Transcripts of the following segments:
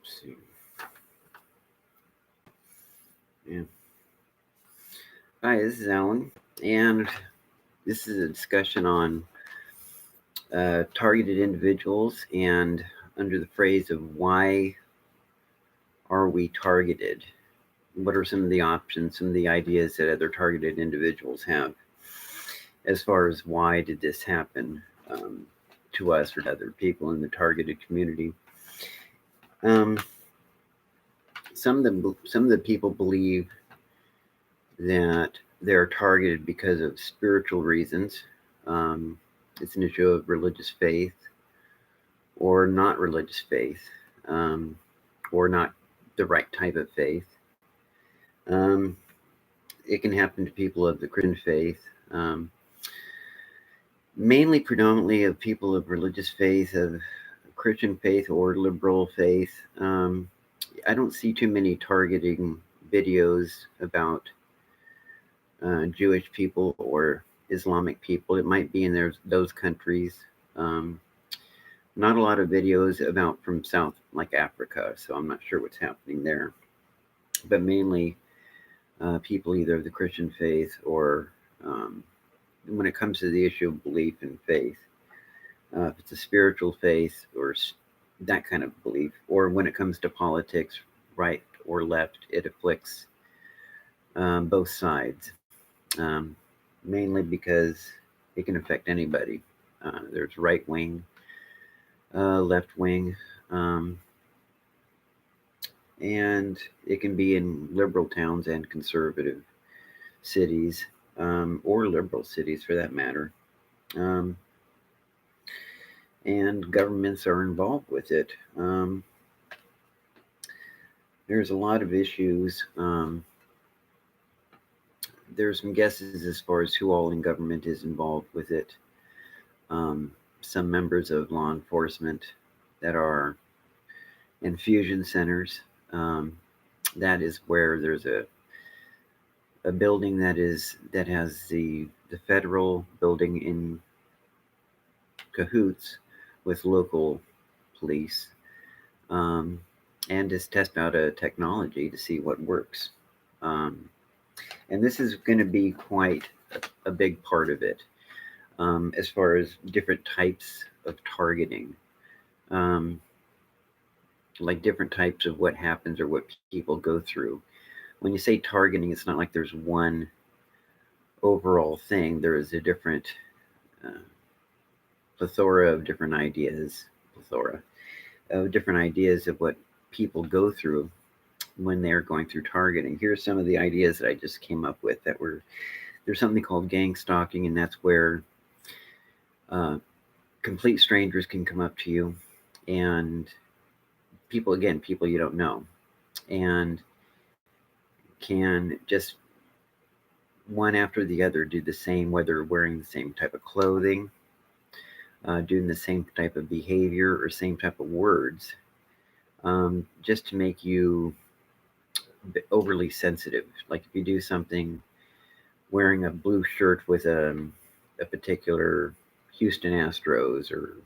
Let's see. Yeah. Hi, this is Alan, and this is a discussion on targeted individuals and under the phrase of why are we targeted? What are some of the options, some of the ideas that other targeted individuals have as far as why did this happen to us or to other people in the targeted community? Some of the people believe that they're targeted because of spiritual reasons. It's an issue of religious faith or not religious faith, or not the right type of faith. It can happen to people of the Christian faith, mainly predominantly of people of religious faith, of Christian faith or liberal faith. I don't see too many targeting videos about Jewish people or Islamic people. It might be in those countries. Not a lot of videos about from South, like Africa, so I'm not sure what's happening there. But mainly people either of the Christian faith or when it comes to the issue of belief and faith, if it's a spiritual faith or that kind of belief, or when it comes to politics, right or left, it afflicts both sides. Mainly because it can affect anybody. There's right wing, left wing, and it can be in liberal towns and conservative cities, or liberal cities for that matter. And governments are involved with it. There's a lot of issues. There's some guesses as far as who all in government is involved with it. Some members of law enforcement that are infusion centers. That is where there's a building that has the federal building in cahoots with local police, and just test out a technology to see what works. And this is going to be quite a big part of it, as far as different types of targeting, like different types of what happens or what people go through. When you say targeting, it's not like there's one overall thing. There is a different plethora of different ideas of what people go through when they're going through targeting. Here's some of the ideas that I just came up with there's something called gang stalking, and that's where complete strangers can come up to you, and people you don't know, and can just one after the other do the same, whether wearing the same type of clothing, doing the same type of behavior or same type of words, just to make you overly sensitive. Like if you do something wearing a blue shirt with a particular Houston Astros or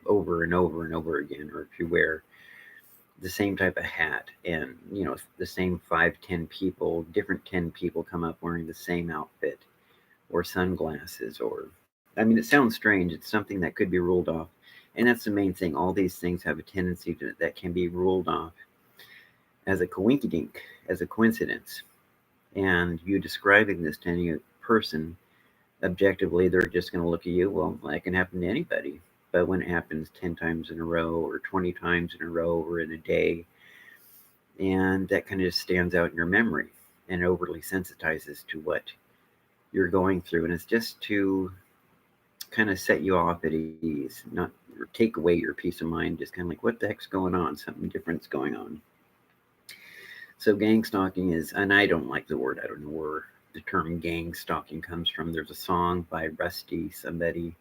over and over and over again, or if you wear the same type of hat and the same 5-10 people, different 10 people come up wearing the same outfit or sunglasses, or it sounds strange. It's something that could be ruled off, and that's the main thing. All these things have a tendency that can be ruled off as a coinkydink, as a coincidence. And you describing this to any person, objectively, they're just going to look at you, well, that can happen to anybody. But when it happens 10 times in a row or 20 times in a row or in a day, and that kind of just stands out in your memory and overly sensitizes to what you're going through. And it's just to kind of set you off at ease, not take away your peace of mind, just kind of like, what the heck's going on? Something different's going on. So gang stalking is, and I don't like the word, I don't know where the term gang stalking comes from. There's a song by Rusty somebody.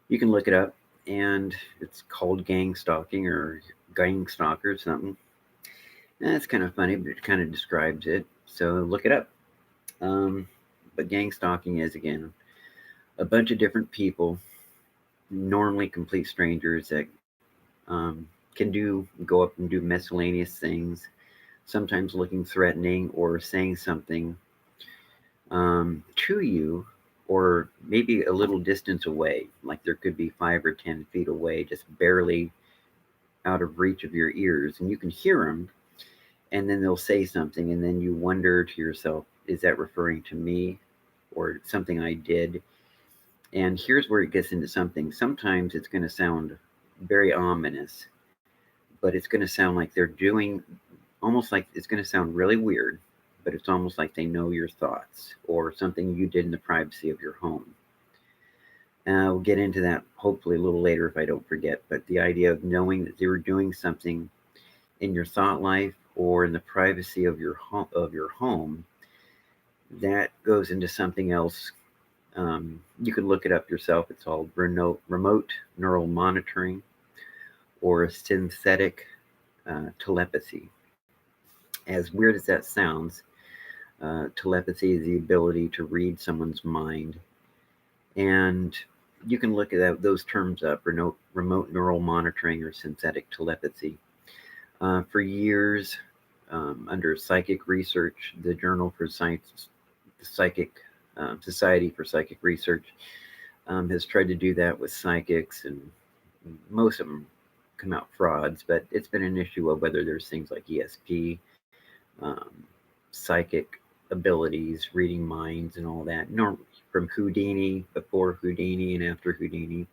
You can look it up, and it's called gang stalking or gang stalker or something. And it's kind of funny, but it kind of describes it. So look it up. But gang stalking is, again, a bunch of different people, normally complete strangers, that can go up and do miscellaneous things, sometimes looking threatening or saying something to you, or maybe a little distance away, like there could be 5 or 10 feet away, just barely out of reach of your ears, and you can hear them. And then they'll say something, and then you wonder to yourself, is that referring to me or something I did? And here's where it gets into something. Sometimes it's going to sound very ominous, but it's going to sound like they're doing, almost like it's going to sound really weird, but it's almost like they know your thoughts or something you did in the privacy of your home. We'll get into that hopefully a little later if I don't forget. But the idea of knowing that they were doing something in your thought life or in the privacy of your home, that goes into something else. You can look it up yourself. It's called remote neural monitoring or synthetic telepathy. As weird as that sounds, telepathy is the ability to read someone's mind. And you can look at those terms up, remote neural monitoring or synthetic telepathy. For years, under psychic research, the Journal for Science, the Society for Psychic Research, has tried to do that with psychics, and most of them come out frauds, but it's been an issue of whether there's things like ESP, psychic abilities, reading minds, and all that. From Houdini, before Houdini and after Houdini.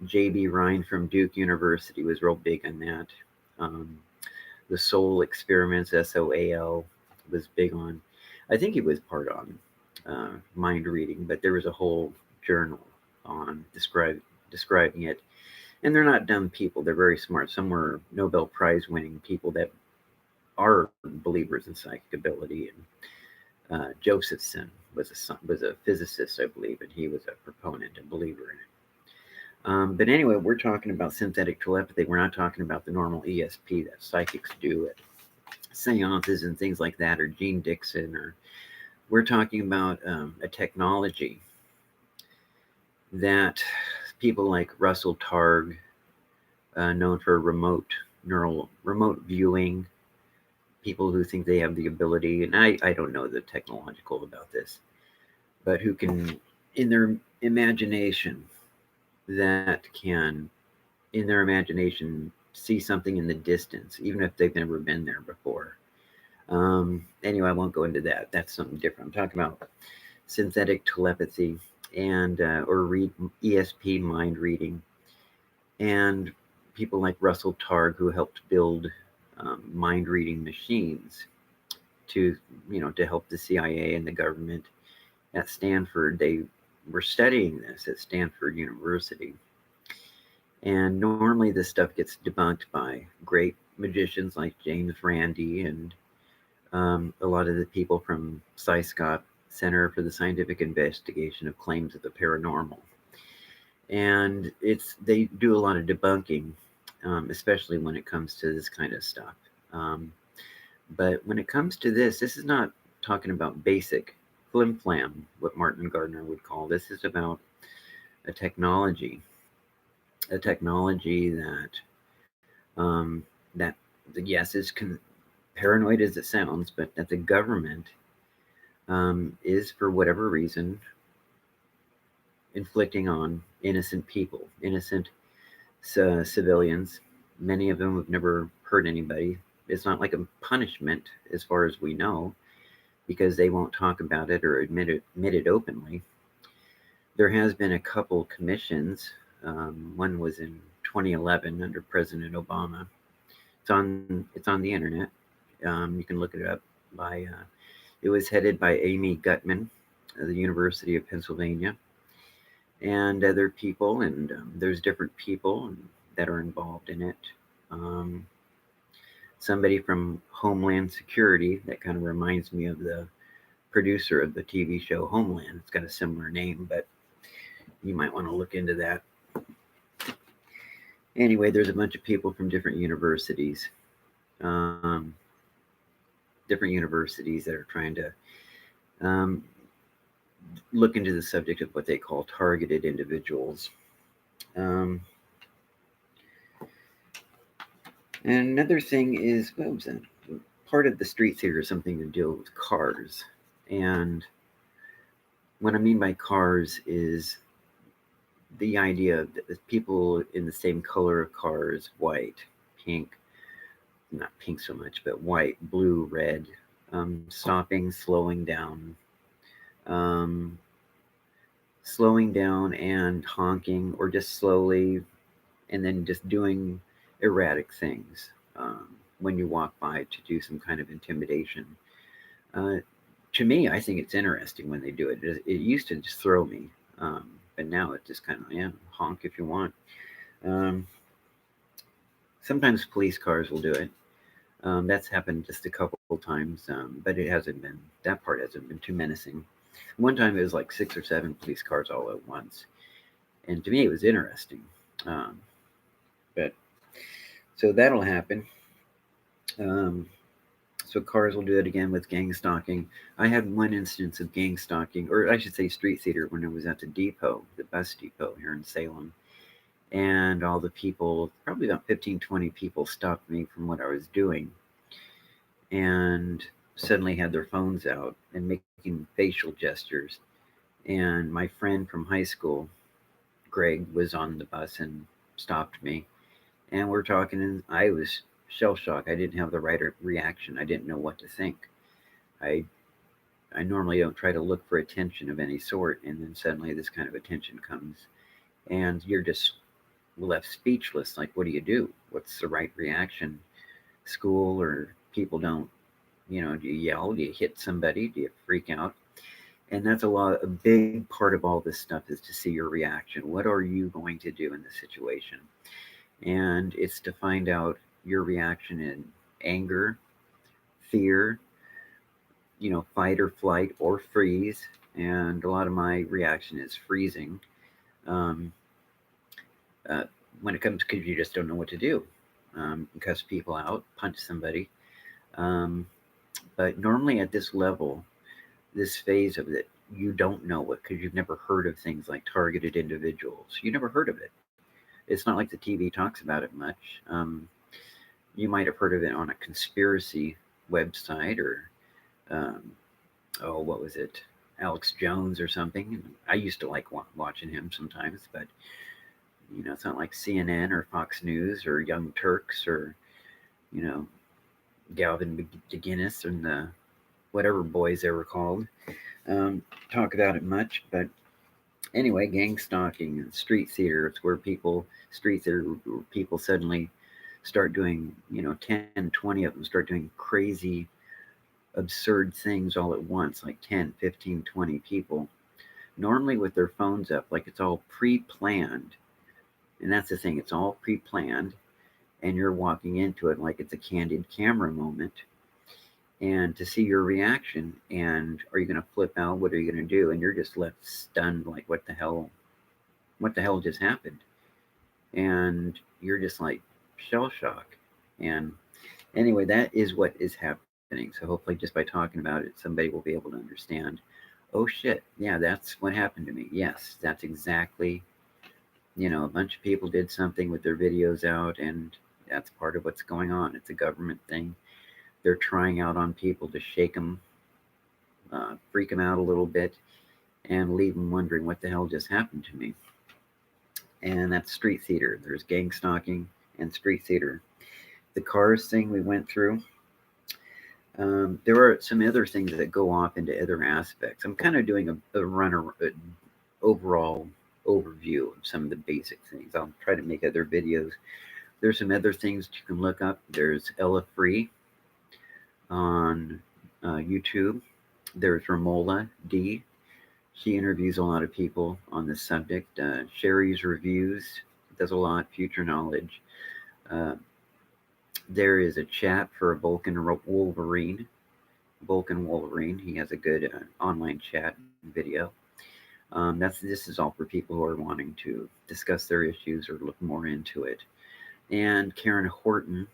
J.B. Ryan from Duke University was real big on that. The Soul Experiments, SOAL, was big on. I think he was part on mind reading, but there was a whole journal on describing it. And they're not dumb people. They're very smart. Some were Nobel Prize winning people that are believers in psychic ability. And Josephson was a physicist, I believe, and he was a proponent, a believer in it. But anyway, we're talking about synthetic telepathy. We're not talking about the normal ESP that psychics do at seances and things like that, or Gene Dixon, or we're talking about a technology that people like Russell Targ, known for remote viewing, people who think they have the ability, and I don't know the technological about this, but who can, in their imagination, see something in the distance, even if they've never been there before. Anyway, I won't go into that. That's something different. I'm talking about synthetic telepathy and or ESP mind reading, and people like Russell Targ, who helped build mind reading machines to help the CIA and the government at Stanford. They were studying this at Stanford University. And normally this stuff gets debunked by great magicians like James Randi and a lot of the people from SciScop, Center for the Scientific Investigation of Claims of the Paranormal. And they do a lot of debunking, especially when it comes to this kind of stuff. But when it comes to this is not talking about basic flim-flam, what Martin Gardner would call. This is about a technology that yes, is paranoid as it sounds, but that the government is, for whatever reason, inflicting on innocent people, innocent civilians. Many of them have never hurt anybody. It's not like a punishment, as far as we know, because they won't talk about it or admit it openly. There has been a couple commissions. One was in 2011 under President Obama. It's on the internet. You can look it up by. It was headed by Amy Gutman of the University of Pennsylvania, and other people. And there's different people that are involved in it. Somebody from Homeland Security, that kind of reminds me of the producer of the TV show Homeland. It's got a similar name, but you might want to look into that. Anyway, there's a bunch of people from different universities that are trying to look into the subject of what they call targeted individuals. And another thing is, what was that? Part of the street theater is something to do with cars. And what I mean by cars is the idea that people in the same color of cars, white, pink, not pink so much, but white, blue, red, stopping, um, slowing down and honking, or just slowly, and then just doing erratic things when you walk by to do some kind of intimidation. Uh, to me, I think it's interesting when they do it. It used to just throw me, but now it just kind of, yeah, honk if you want. Um, Sometimes police cars will do it. That's happened just a couple times, but that part hasn't been too menacing. One time it was like 6 or 7 police cars all at once, and to me it was interesting. Um, but so that'll happen. Um, so cars will do it again with gang stalking. I had one instance of gang stalking, or I should say street theater, when I was at the depot, the bus depot here in Salem. And all the people, probably about 15, 20 people, stopped me from what I was doing and suddenly had their phones out and making facial gestures. And my friend from high school, Greg, was on the bus and stopped me. And we're talking, and I was shell shocked. I didn't have the right reaction. I didn't know what to think. I I normally don't try to look for attention of any sort, and then suddenly this kind of attention comes, and you're just left speechless. Like, what do you do? What's the right reaction? School or people don't, do you yell? Do you hit somebody? Do you freak out? And that's a big part of all this stuff is to see your reaction. What are you going to do in the situation? And it's to find out your reaction in anger, fear, fight or flight or freeze. And a lot of my reaction is freezing. Um, uh, when it comes, because you just don't know what to do. Cuss people out, punch somebody. Um, but normally at this level, this phase of it, you don't know it because you've never heard of things like targeted individuals. You never heard of it. It's not like the TV talks about it much. You might have heard of it on a conspiracy website or, um, oh, what was it? Alex Jones or something. I used to like watching him sometimes, but it's not like CNN or Fox News or Young Turks or you know Galvin McGinnis and the whatever boys they were called. Um, Talk about it much, but anyway, gang stalking and street theater. It's where street theater, people suddenly start doing, 10, 20 of them start doing crazy, absurd things all at once, like 10, 15, 20 people, normally with their phones up, like it's all pre planned. And that's the thing, it's all pre planned, and you're walking into it like it's a candid camera moment. And to see your reaction, and are you going to flip out? What are you going to do? And you're just left stunned, like, what the hell? What the hell just happened? And you're just like shell shock. And anyway, that is what is happening. So hopefully, just by talking about it, somebody will be able to understand. Oh shit, yeah, that's what happened to me. Yes, that's exactly. A bunch of people did something with their videos out, and that's part of what's going on. It's a government thing. They're trying out on people to shake them, freak them out a little bit, and leave them wondering what the hell just happened to me. And that's street theater. There's gang stalking and street theater. The cars thing we went through. There are some other things that go off into other aspects. I'm kind of doing an overall overview of some of the basic things. I'll try to make other videos. There's some other things you can look up. There's Ella Free on YouTube. There's Ramola D. She interviews a lot of people on this subject. Sherry's Reviews does a lot. Future Knowledge. Uh, there is a chat for Vulcan Wolverine. Vulcan Wolverine. He has a good online chat video. This is all for people who are wanting to discuss their issues or look more into it. And Karen Horton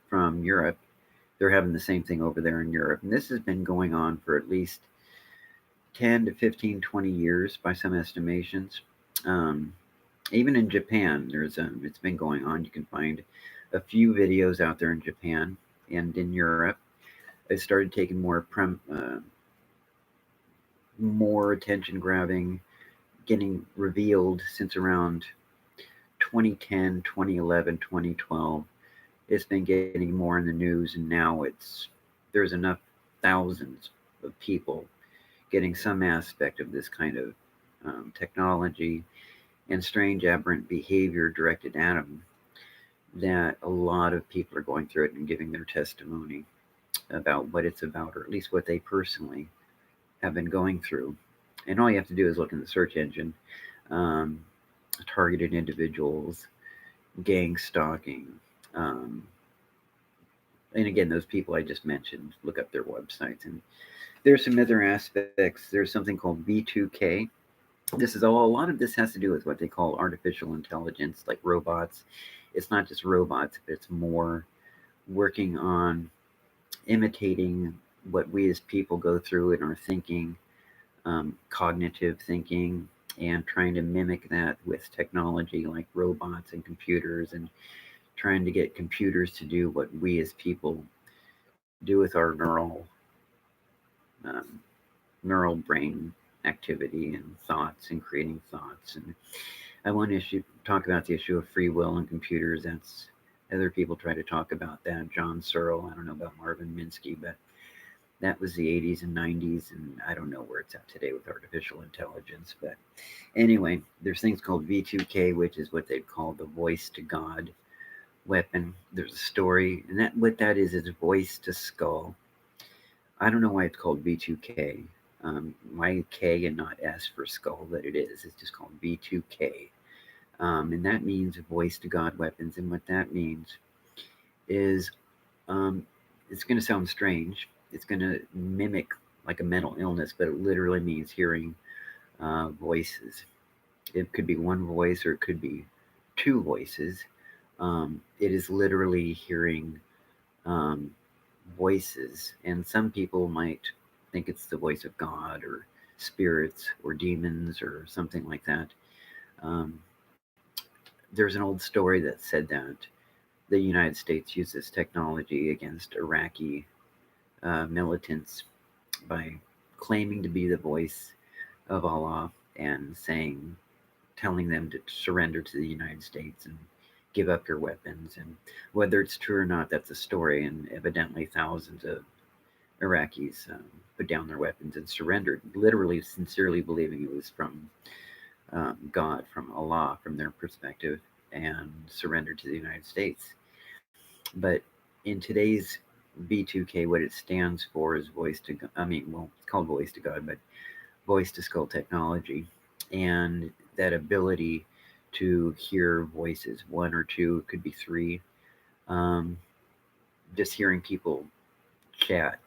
from Europe. They're having the same thing over there in Europe. And this has been going on for at least 10 to 15, 20 years by some estimations. Even in Japan, it's been going on. You can find a few videos out there in Japan and in Europe. It started taking more attention grabbing, getting revealed since around 2010, 2011, 2012. It's been getting more in the news, and now there's enough thousands of people getting some aspect of this kind of technology and strange aberrant behavior directed at them that a lot of people are going through it and giving their testimony about what it's about, or at least what they personally have been going through. And all you have to do is look in the search engine, um, targeted individuals, gang stalking. Um, and again, those people I just mentioned, look up their websites. And there's some other aspects. There's something called V2K. A lot of this has to do with what they call artificial intelligence, like robots. It's not just robots, but it's more working on imitating what we as people go through in our thinking, cognitive thinking, and trying to mimic that with technology like robots and computers, and trying to get computers to do what we as people do with our um, neural brain activity and thoughts and creating thoughts. And I want to talk about the issue of free will and computers. That's other people try to talk about that. John Searle, I don't know about Marvin Minsky, but that was the 80s and 90s, and I don't know where it's at today with artificial intelligence. But anyway, there's things called V2K, which is what they'd call the voice to God weapon. There's a story, and what that is voice to skull. I don't know why it's called V2K. Why K and not S for skull, but it is. It's just called V2K. And that means voice to God weapons. And what that means is um, it's going to sound strange. It's going to mimic like a mental illness, but it literally means hearing voices. It could be one voice or it could be two voices. It is literally hearing um, voices, and some people might think it's the voice of God or spirits or demons or something like that. Um, there's an old story that said that the United States used this technology against Iraqi militants by claiming to be the voice of Allah and telling them to surrender to the United States and give up your weapons. And whether it's true or not, that's a story. And evidently, thousands of Iraqis put down their weapons and surrendered, literally, sincerely believing it was from God, from Allah, from their perspective, and surrendered to the United States. But in today's V2K, what it stands for is voice to God. I mean, well, it's called voice to God, but voice to skull technology. And that ability to hear voices, one or two, it could be three. Um, just hearing people chat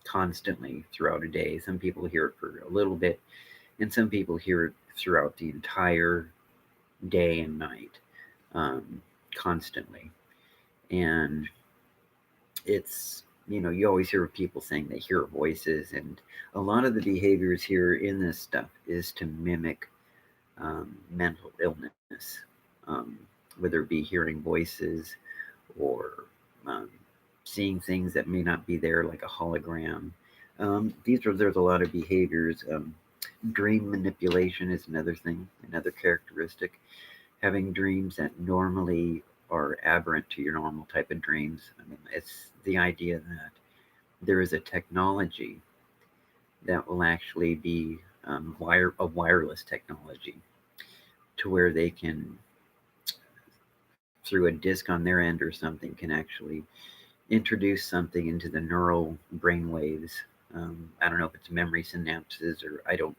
constantly throughout a day. Some people hear it for a little bit, and some people hear it throughout the entire day and night, constantly. And you always hear people saying they hear voices, and a lot of the behaviors here in this stuff is to mimic mental illness, um, whether it be hearing voices or um, seeing things that may not be there, like a hologram. There's a lot of behaviors. Dream manipulation is another thing, another characteristic. Having dreams that normally are aberrant to your normal type of dreams. I mean, it's the idea that there is a technology that will actually be a wireless technology to where they can, through a disc on their end or something, can actually introduce something into the neural brain waves. I don't know if it's memory synapses or I don't.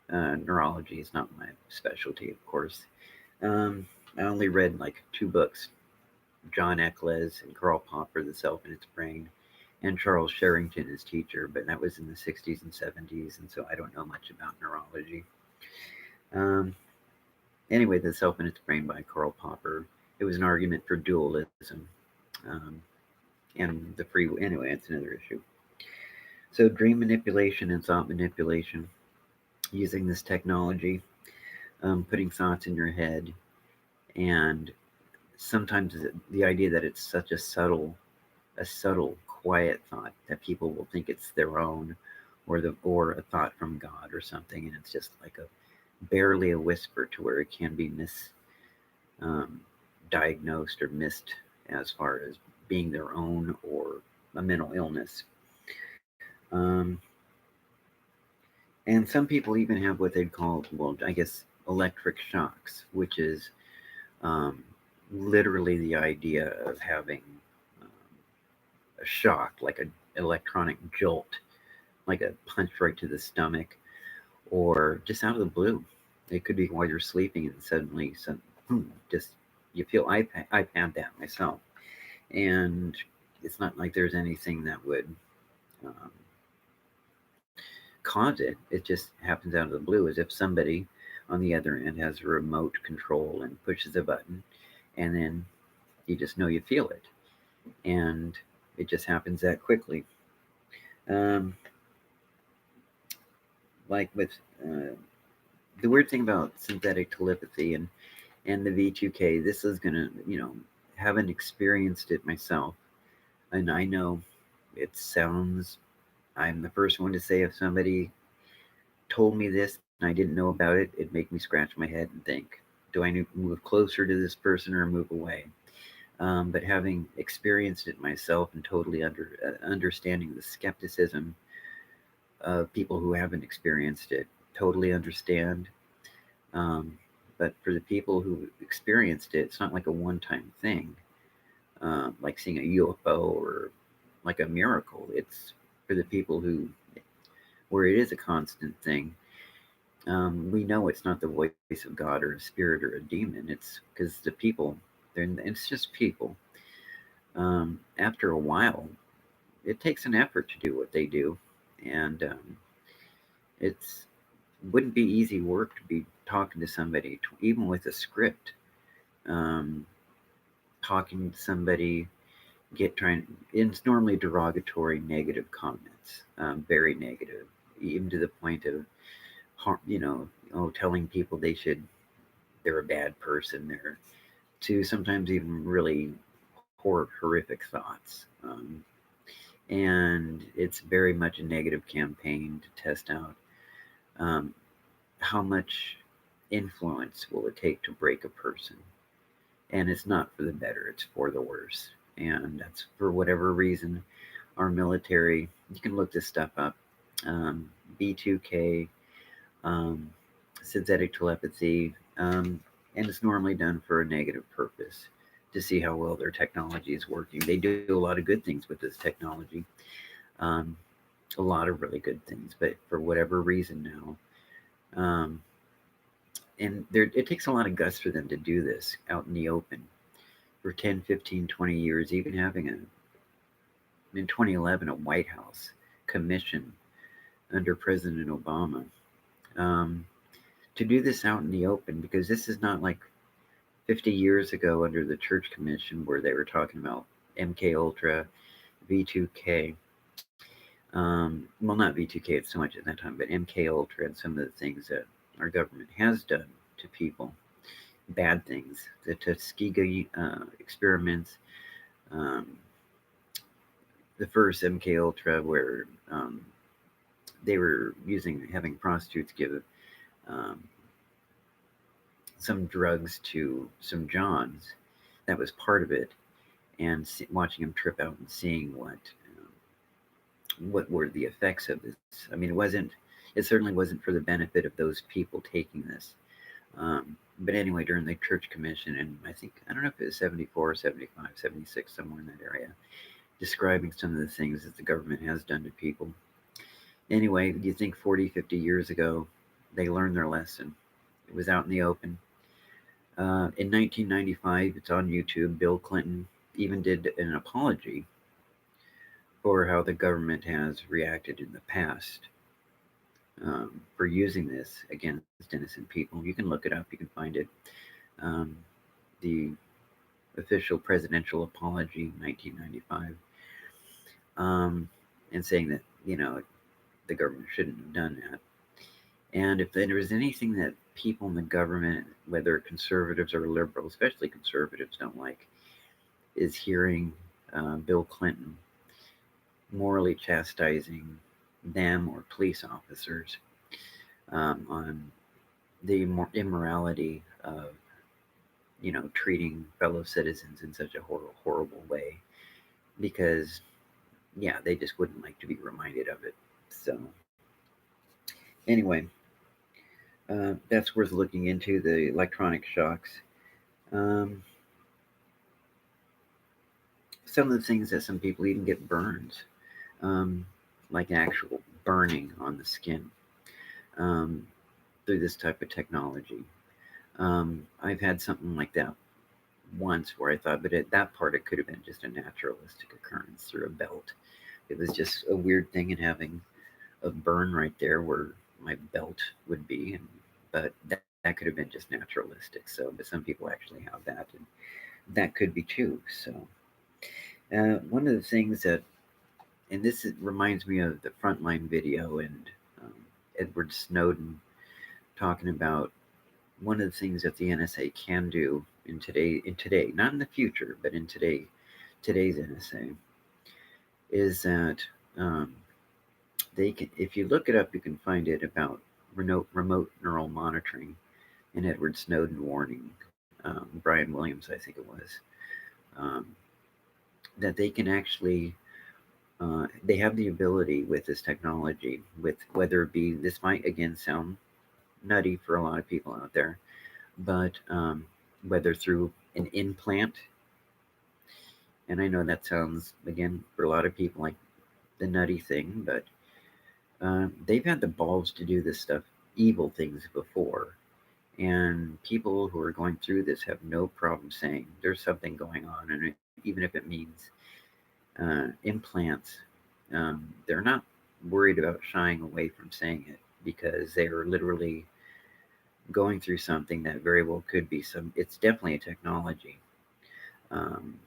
Neurology is not my specialty, of course. I only read like two books: John Eccles and Karl Popper, The Self and Its Brain, and Charles Sherrington, his teacher, but that was in the 60s and 70s, and so I don't know much about neurology. Um, anyway, The Self and Its Brain by Karl Popper. It was an argument for dualism. Um, and the free anyway, it's another issue. So dream manipulation and thought manipulation, using this technology, putting thoughts in your head and sometimes the idea that it's such a subtle, quiet thought that people will think it's their own, or a thought from God or something, and it's just like a barely a whisper to where it can be um, diagnosed or missed as far as being their own or a mental illness. Um, and some people even have what they'd call, well, I guess, electric shocks, which is um, literally the idea of having um, a shock, like an electronic jolt, like a punch right to the stomach, or just out of the blue. It could be while you're sleeping and suddenly, just you feel. I've had that myself, and it's not like there's anything that would um, cause it. It just happens out of the blue, as if somebody on the other end has a remote control and pushes a button, and then you just know you feel it, and it just happens that quickly. Um, like with uh, the weird thing about synthetic telepathy and the V2K, this is gonna, haven't experienced it myself, and I know it sounds. I'm the first one to say if somebody told me this and I didn't know about it, it'd make me scratch my head and think, do I need to move closer to this person or move away? But having experienced it myself and totally understanding the skepticism of people who haven't experienced it, totally understand. Um, but for the people who experienced it, it's not like a one-time thing, like seeing a UFO or like a miracle. It's for the people where it is a constant thing. We know it's not the voice of God or a spirit or a demon. It's because the people, it's just people. After a while, it takes an effort to do what they do, and it's wouldn't be easy work to be talking to somebody, even with a script. Um, Talking to somebody, it's normally derogatory, negative comments, very negative, even to the point of harm, telling people they're a bad person, to sometimes even really horrific thoughts. And it's very much a negative campaign to test out um, how much influence will it take to break a person. And it's not for the better, it's for the worse. And that's for whatever reason. Our military, you can look this stuff up, um, B2K, um, synthetic telepathy, and it's normally done for a negative purpose to see how well their technology is working. They do a lot of good things with this technology, um, a lot of really good things, but for whatever reason now, and it takes a lot of guts for them to do this out in the open for 10, 15, 20 years, even having in 2011 a White House commission under President Obama, um, to do this out in the open, because this is not like 50 years ago under the Church Commission where they were talking about MK Ultra, V2K. Well, not V2K so much at that time, but MK Ultra and some of the things that our government has done to people, bad things, the Tuskegee experiments, um, the first MK Ultra where they were having prostitutes give um, some drugs to some Johns. That was part of it, and watching him trip out and seeing what were the effects of this. I mean, it certainly wasn't for the benefit of those people taking this. But anyway, during the Church Commission, and I don't know if it was 74, 75, 76, somewhere in that area, describing some of the things that the government has done to people. Anyway, do you think 40, 50 years ago, they learned their lesson? It was out in the open. In 1995, it's on YouTube, Bill Clinton even did an apology for how the government has reacted in the past, for using this against innocent people. You can look it up, you can find it. Um, the official presidential apology in 1995, and saying that, the government shouldn't have done that. And if there was anything that people in the government, whether conservatives or liberals, especially conservatives, don't like, is hearing Bill Clinton morally chastising them or police officers on the immorality of treating fellow citizens in such a horrible way, because yeah, they just wouldn't like to be reminded of it. So anyway, that's worth looking into, the electronic shocks. Um, some of the things that some people even get burns, um, like actual burning on the skin, um, through this type of technology. I've had something like that once where I thought, but at that part, it could have been just a naturalistic occurrence through a belt. It was just a weird thing in having a burn right there where my belt would be, but that could have been just naturalistic. So, but some people actually have that, and that could be too. So, one of the things that, and reminds me of the Frontline video and um, Edward Snowden talking about one of the things that the NSA can do in today, not in the future, but in today's NSA, is that um, they can, if you look it up, you can find it about remote neural monitoring and Edward Snowden warning, Brian Williams, I think it was, um, that they can actually, they have the ability with this technology, with whether it be, this might again sound nutty for a lot of people out there, but whether through an implant, and I know that sounds, again, for a lot of people like the nutty thing, but they've had the balls to do this stuff, evil things before. And people who are going through this have no problem saying there's something going on. And even if it means implants, they're not worried about shying away from saying it, because they are literally going through something that very well could be it's definitely a technology. Um,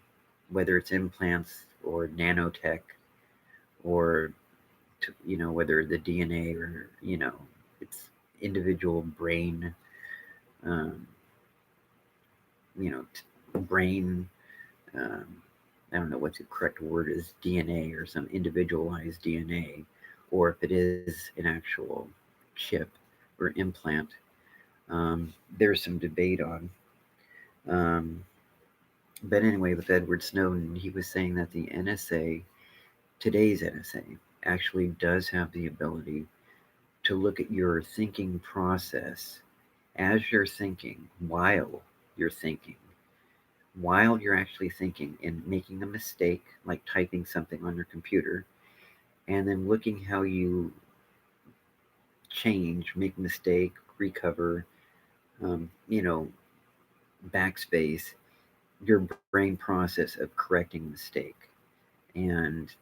whether it's implants or nanotech, or whether the DNA, or it's individual brain, um, brain. Um, I don't know what the correct word is, DNA, or some individualized DNA, or if it is an actual chip or implant. There's some debate on. Um, but anyway, with Edward Snowden, he was saying that the NSA, today's NSA, actually does have the ability to look at your thinking process as you're thinking, you're thinking, while you're actually thinking and making a mistake, like typing something on your computer, and then looking how you change, make a mistake, recover, um, you know, backspace, your brain process of correcting a mistake. And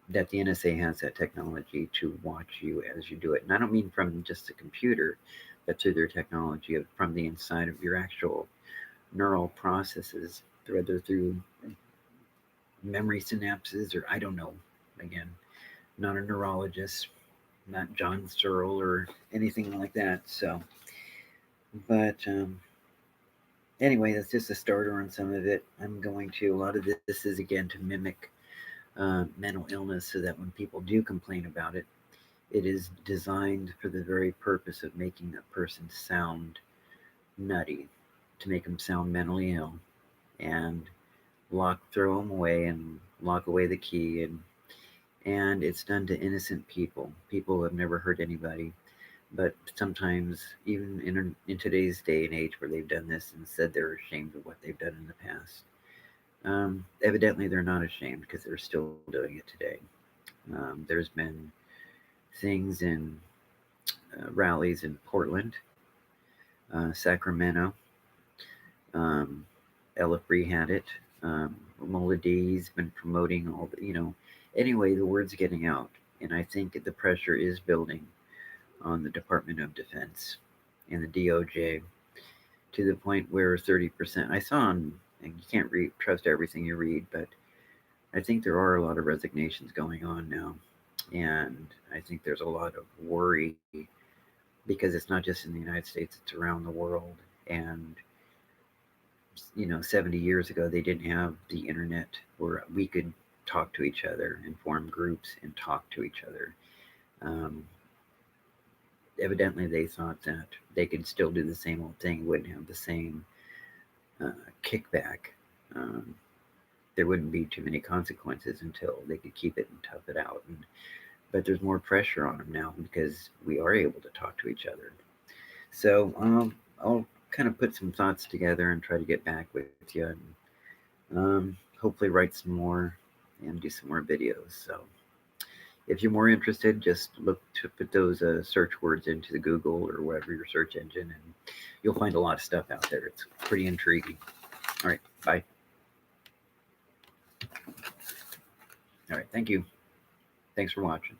that the NSA has that technology to watch you as you do it. And I don't mean from just the computer, but through their technology from the inside of your actual neural processes, whether through memory synapses, or I don't know. Again, not a neurologist, not John Searle or anything like that. So, but anyway, that's just a starter on some of it. I'm going to, a lot of this is again to mimic mental illness, so that when people do complain about it, it is designed for the very purpose of making a person sound nutty, to make them sound mentally ill, and throw them away and lock away the key, and it's done to innocent people who have never hurt anybody. But sometimes, even in today's day and age, where they've done this and said they're ashamed of what they've done in the past, evidently they're not ashamed, because they're still doing it today. There's been things in rallies in Portland, Sacramento. Um, Ella Free had it. Mola D's been promoting all the. Anyway, the word's getting out, and I think the pressure is building on the Department of Defense and the DOJ, to the point where 30%. I saw and you can't trust everything you read, but I think there are a lot of resignations going on now, and I think there's a lot of worry because it's not just in the United States, it's around the world. And 70 years ago, they didn't have the internet where we could talk to each other and form groups and talk to each other. Um, Evidently, they thought that they could still do the same old thing, wouldn't have the same kickback. Um, there wouldn't be too many consequences until they could keep it and tough it out. But there's more pressure on them now because we are able to talk to each other. So I'll kind of put some thoughts together and try to get back with you, and hopefully write some more and do some more videos. So if you're more interested, just look to put those search words into the Google or whatever your search engine, and you'll find a lot of stuff out there. It's pretty intriguing. All right, bye. All right, thank you. Thanks for watching.